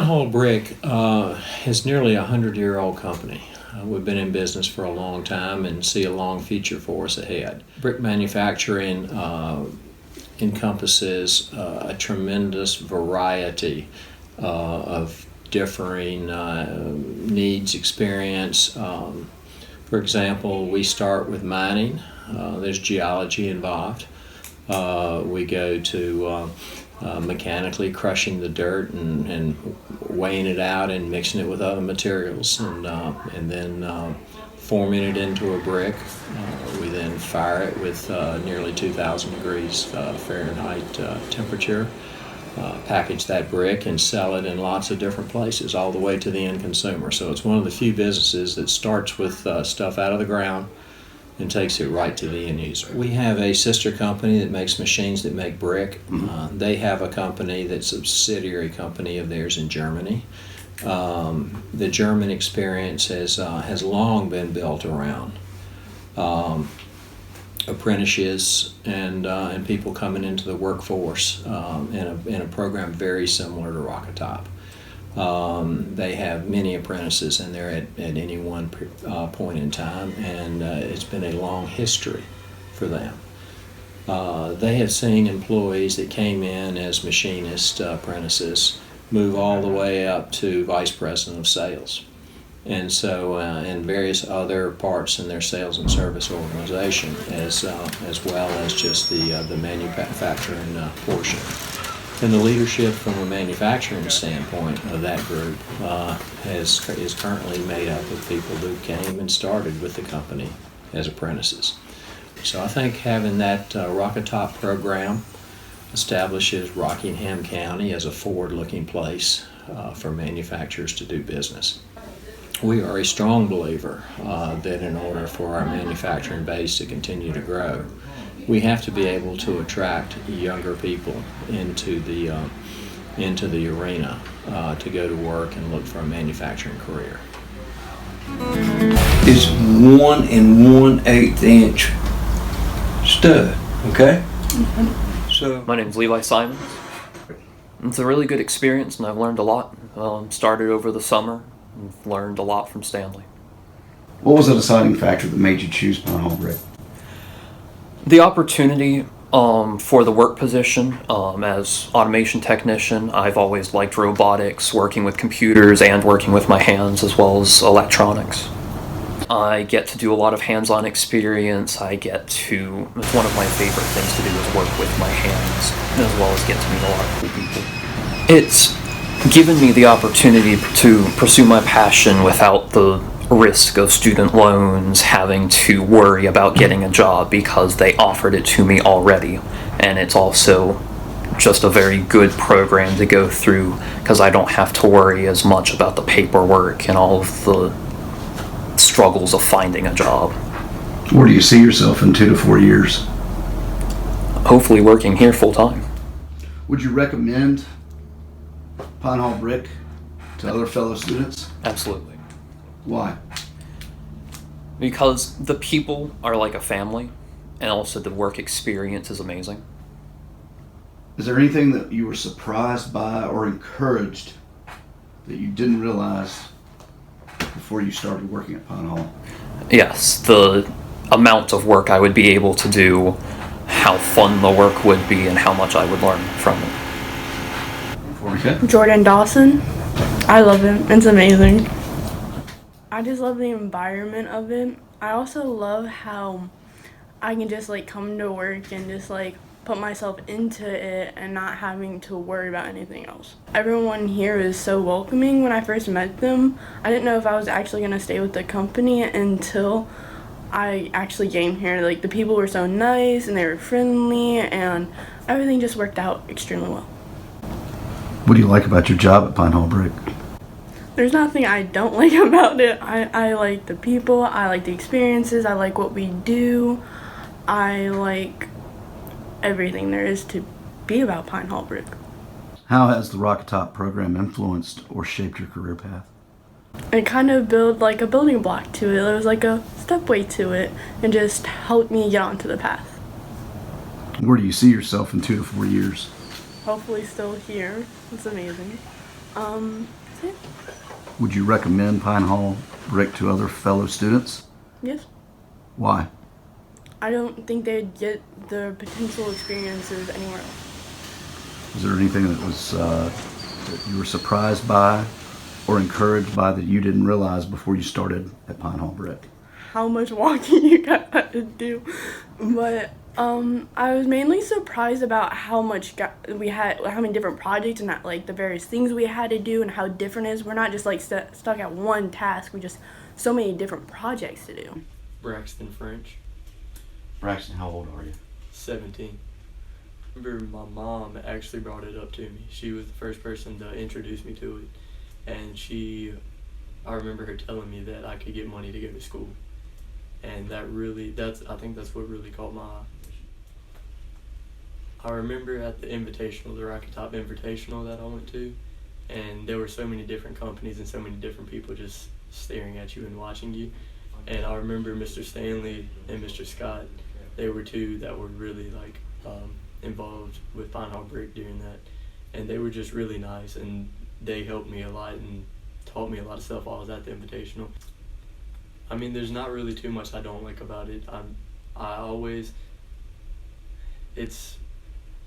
Hole Brick is nearly a 100-year-old company. We've been in business for a long time and see a long future for us ahead. Brick manufacturing encompasses a tremendous variety of differing needs, experience. For example, we start with mining. There's geology involved. We go to mechanically crushing the dirt and weighing it out and mixing it with other materials, and then forming it into a brick. We then fire it with nearly 2,000 degrees Fahrenheit temperature, package that brick and sell it in lots of different places all the way to the end consumer. So it's one of the few businesses that starts with stuff out of the ground and takes it right to the end user. We have a sister company that makes machines that make brick. They have a company that's a subsidiary company of theirs in Germany. The German experience has long been built around apprentices and people coming into the workforce in a program very similar to Rocket Top. They have many apprentices in there at any one point in time, and it's been a long history for them. They have seen employees that came in as machinist apprentices move all the way up to vice president of sales, and so and various other parts in their sales and service organization, as well as just the manufacturing portion. And the leadership from a manufacturing standpoint of that group is currently made up of people who came and started with the company as apprentices. So I think having that Rocket Top program establishes Rockingham County as a forward-looking place for manufacturers to do business. We are a strong believer that in order for our manufacturing base to continue to grow, we have to be able to attract younger people into the arena to go to work and look for a manufacturing career. It's 1 1/8 inch stud, okay? So My name's Levi Simons. It's a really good experience, and I've learned a lot. Started over the summer and learned a lot from Stanley. What was the deciding factor that made you choose Pine Hole Brick? The opportunity for the work position as automation technician. I've always liked robotics, working with computers and working with my hands as well as electronics. I get to do a lot of hands-on experience. It's one of my favorite things to do is work with my hands, as well as get to meet a lot of cool people. It's given me the opportunity to pursue my passion without the risk of student loans, having to worry about getting a job because they offered it to me already. And it's also just a very good program to go through because I don't have to worry as much about the paperwork and all of the struggles of finding a job. Where do you see yourself in 2 to 4 years? Hopefully working here full time. Would you recommend Pine Hole Brick to other fellow students? Absolutely. Why? Because the people are like a family, and also the work experience is amazing. Is there anything that you were surprised by or encouraged that you didn't realize before you started working at Pine Hole? Yes, the amount of work I would be able to do, how fun the work would be, and how much I would learn from it. Okay. Jordan Dawson. I love him. It's amazing. I just love the environment of it. I also love how I can just come to work and just put myself into it and not having to worry about anything else. Everyone here is so welcoming. When I first met them, I didn't know if I was actually going to stay with the company until I actually came here. The people were so nice and they were friendly and everything just worked out extremely well. What do you like about your job at Pine Hole Brick? There's nothing I don't like about it. I like the people, I like the experiences, I like what we do, I like everything there is to be about Pine Hole Brick. How has the Rocket Top program influenced or shaped your career path? It kind of built a building block to it. There was a stepway to it and just helped me get onto the path. Where do you see yourself in 2 to 4 years? Hopefully still here. It's amazing. That's it. Would you recommend Pine Hall Brick to other fellow students? Yes. Why? I don't think they'd get the potential experiences anywhere else. Was there anything that was that you were surprised by or encouraged by that you didn't realize before you started at Pine Hall Brick? How much walking you got to do, but I was mainly surprised about how much we had, how many different projects and like the various things we had to do and how different it is. We're not just like stuck at one task. We just so many different projects to do. Braxton French, Braxton, how old are you? 17. I remember my mom actually brought it up to me. She was the first person to introduce me to it, and I remember her telling me that I could get money to go to school, and I think that's what really caught my eye. I remember at the Invitational, the Rocky Top Invitational that I went to, and there were so many different companies and so many different people just staring at you and watching you. And I remember Mr. Stanley and Mr. Scott, they were two that were really involved with Pine Hall Brick during that. And they were just really nice, and they helped me a lot and taught me a lot of stuff while I was at the Invitational. I mean, there's not really too much I don't like about it.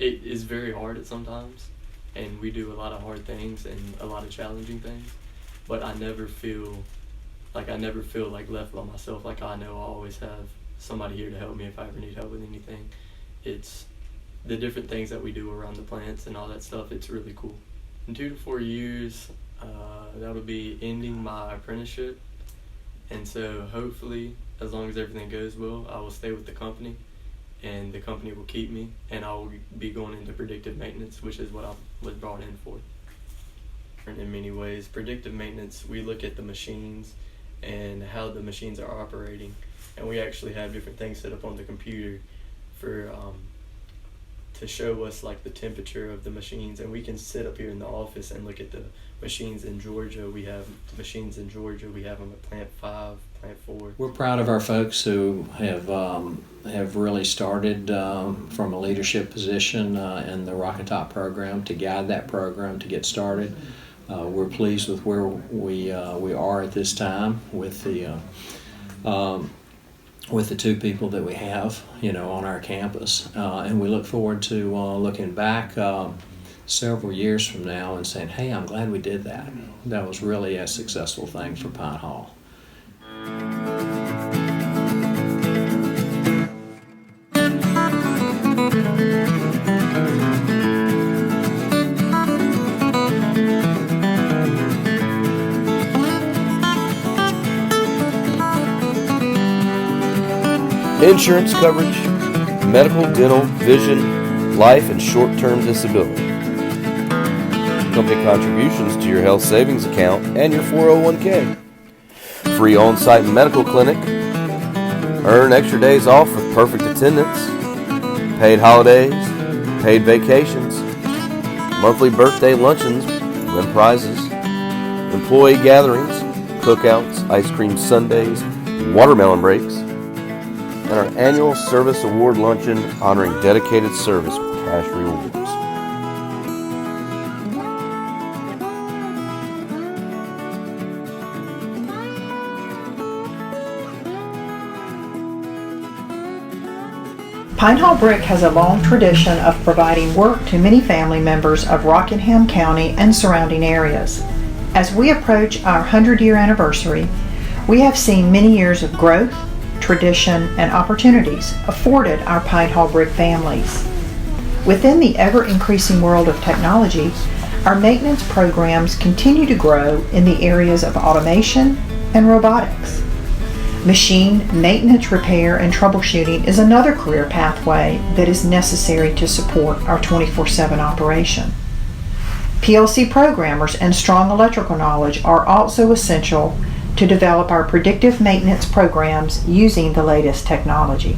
It is very hard at sometimes, and we do a lot of hard things and a lot of challenging things, but I never feel like left by myself. Like, I know I always have somebody here to help me if I ever need help with anything. It's the different things that we do around the plants and all that stuff. It's really cool. In 2 to 4 years, that'll be ending my apprenticeship, and so hopefully, as long as everything goes well, I will stay with the company, and the company will keep me, and I will be going into predictive maintenance, which is what I was brought in for. In many ways, predictive maintenance, we look at the machines and how the machines are operating, and we actually have different things set up on the computer for to show us like the temperature of the machines, and we can sit up here in the office and look at the machines in Georgia. We have machines in Georgia. We have them at Plant 5, Plant 4. We're proud of our folks who have really started from a leadership position in the Rocky Top program to guide that program to get started. We're pleased with where we are at this time with the 2 people that we have, on our campus, and we look forward to looking back several years from now and saying, "Hey, I'm glad we did that. That was really a successful thing for Pine Hall." Insurance coverage, medical, dental, vision, life, and short-term disability. Company contributions to your health savings account and your 401k. Free on-site medical clinic. Earn extra days off with perfect attendance. Paid holidays, paid vacations. Monthly birthday luncheons, win prizes. Employee gatherings, cookouts, ice cream sundaes, watermelon breaks. And our annual service award luncheon honoring dedicated service with cash rewards. Pine Hall Brick has a long tradition of providing work to many family members of Rockingham County and surrounding areas. As we approach our 100-year anniversary, we have seen many years of growth, tradition, and opportunities afforded our Pine Hall Brick families. Within the ever-increasing world of technology, our maintenance programs continue to grow in the areas of automation and robotics. Machine maintenance, repair, and troubleshooting is another career pathway that is necessary to support our 24/7 operation. PLC programmers and strong electrical knowledge are also essential to develop our predictive maintenance programs using the latest technology.